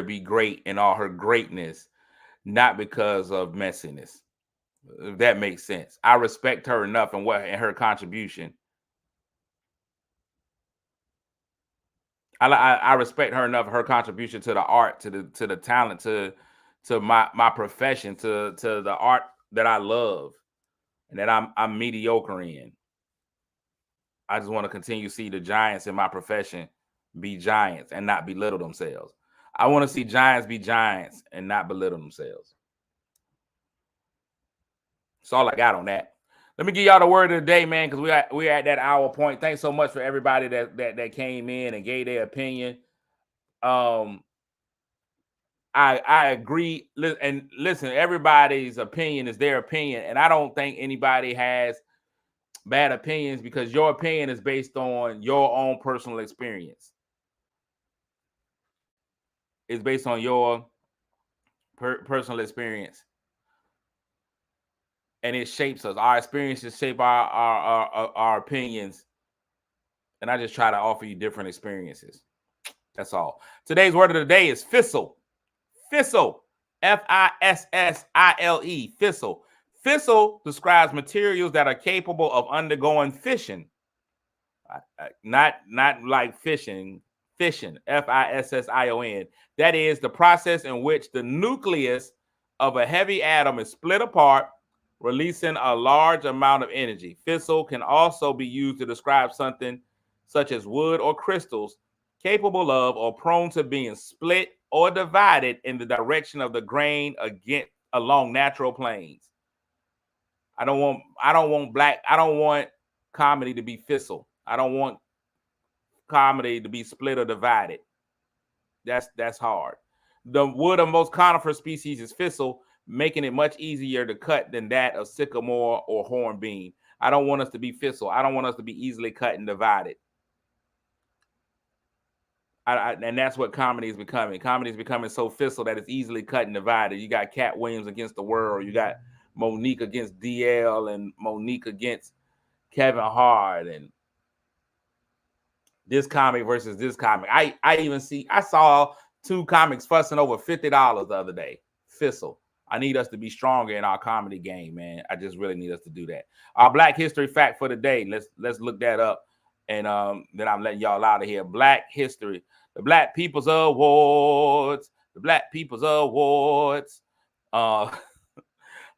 be great in all her greatness, not because of messiness. If that makes sense. I respect her enough and her contribution. I respect her enough, her contribution to the art, to the talent, to my profession, to the art that I love and that I'm mediocre in. I just want to continue to see the giants in my profession be giants and not belittle themselves. I want to see giants be giants and not belittle themselves. That's all I got on that. Let me give y'all the word of the day, man, because we're at that hour point. Thanks so much for everybody that came in and gave their opinion. I agree. And listen, everybody's opinion is their opinion, and I don't think anybody has bad opinions because your opinion is based on your own personal experience. It's based on your personal experience. And it shapes us. Our experiences shape our opinions. And I just try to offer you different experiences. That's all. Today's word of the day is fissile. Fissile. F-I-S-S-I-L-E. Fissile. Fissile describes materials that are capable of undergoing fission. Not like fishing. Fission. F-I-S-S-I-O-N. That is the process in which the nucleus of a heavy atom is split apart, releasing a large amount of energy. Fissile can also be used to describe something such as wood or crystals capable of or prone to being split or divided in the direction of the grain along natural planes. I don't want comedy to be fissile. I don't want comedy to be split or divided. That's hard. The wood of most conifer species is thistle, making it much easier to cut than that of sycamore or hornbeam. I don't want us to be thistle. I don't want us to be easily cut and divided. And that's what comedy is becoming. Comedy is becoming so thistle that it's easily cut and divided. You got Cat Williams against the world. You got Monique against DL and Monique against Kevin Hart and this comic versus this comic. I saw two comics fussing over $50 the other day. Thistle. I need us to be stronger in our comedy game, man. I just really need us to do that. Our Black History fact for the day. Let's look that up. And then I'm letting y'all out of here. Black History. The Black People's Awards. The Black People's Awards. Let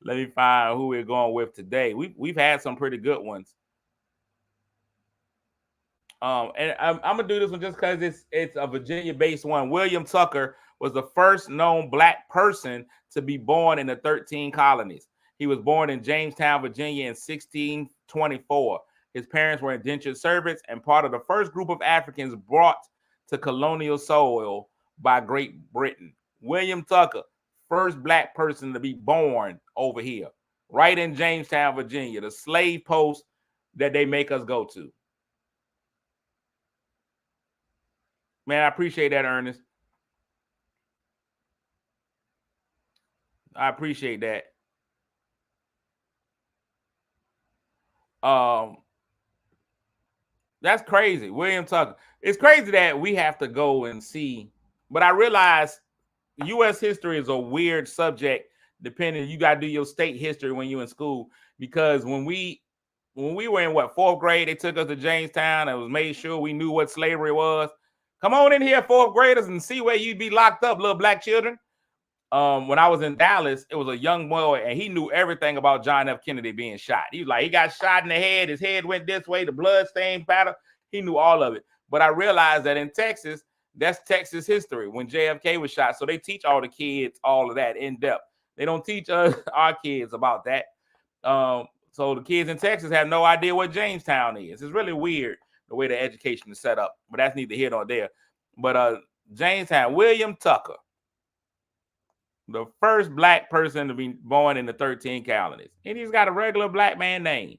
me find who we're going with today. We've had some pretty good ones. And I'm gonna do this one just because it's a Virginia-based one. William Tucker was the first known Black person to be born in the 13 colonies. He was born in Jamestown, Virginia in 1624. His parents were indentured servants and part of the first group of Africans brought to colonial soil by Great Britain. William Tucker, first Black person to be born over here, right in Jamestown, Virginia, the slave post that they make us go to. Man, I appreciate that, Ernest. I appreciate that. That's crazy. William Tucker. It's crazy that we have to go and see, but I realize U.S. history is a weird subject. Depending, you got to do your state history when you're in school, because when we were in fourth grade, they took us to Jamestown and was made sure we knew what slavery was. Come on in here, fourth graders, and see where you'd be locked up, little Black children. When I was in Dallas, it was a young boy, and he knew everything about John F. Kennedy being shot. He was like, he got shot in the head. His head went this way. The blood stained pattern. He knew all of it. But I realized that in Texas, that's Texas history when JFK was shot. So they teach all the kids all of that in depth. They don't teach our kids about that. So the kids in Texas have no idea what Jamestown is. It's really weird the way the education is set up. But that's neither here nor there. But Jamestown, William Tucker, the first Black person to be born in the 13 colonies. And he's got a regular Black man name.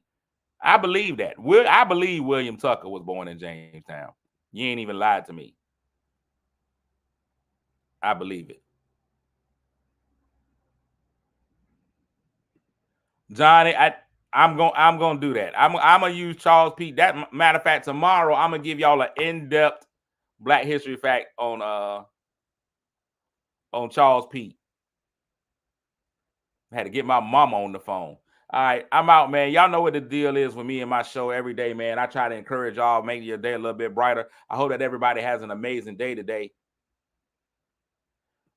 I believe that. I believe William Tucker was born in Jamestown. You ain't even lied to me. I believe it. Johnny, I'm gonna do that. I'm gonna use Charles Pete. That matter of fact, tomorrow I'm gonna give y'all an in-depth Black history fact on Charles Pete. I had to get my mama on the phone. All right, I'm out, man. Y'all know what the deal is with me and my show every day, man. I try to encourage y'all, make your day a little bit brighter. I hope that everybody has an amazing day today.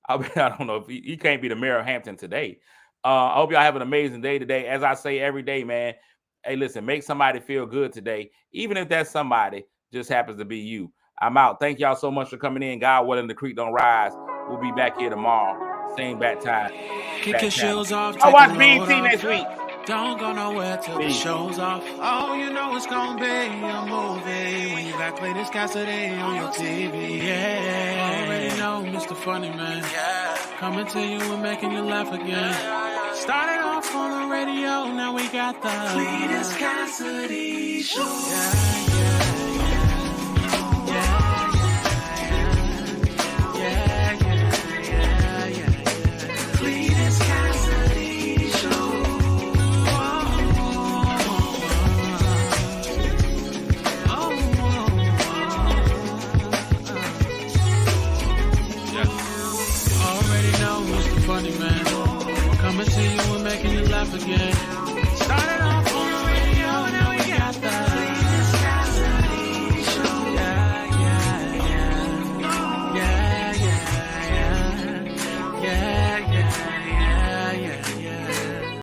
I don't know if he can't be the mayor of Hampton today. I hope y'all have an amazing day today. As I say every day, man, hey, listen, make somebody feel good today, even if that somebody just happens to be you. I'm out. Thank y'all so much for coming in. God willing, the creek don't rise. We'll be back here tomorrow. Same bat time. Kick your shoes off. I watch BT next week. Don't go nowhere till the show's off. Oh, you know it's gonna be a movie when you got Cletus Cassidy on your TV. Yeah, already know Mr. Funny Man. Yeah, coming to you and making you laugh again. Started off on the radio, now we got the Cletus Cassidy Show. Cletus Cassidy Show. Already know Mr. Funny Man. Coming to you and making you laugh again.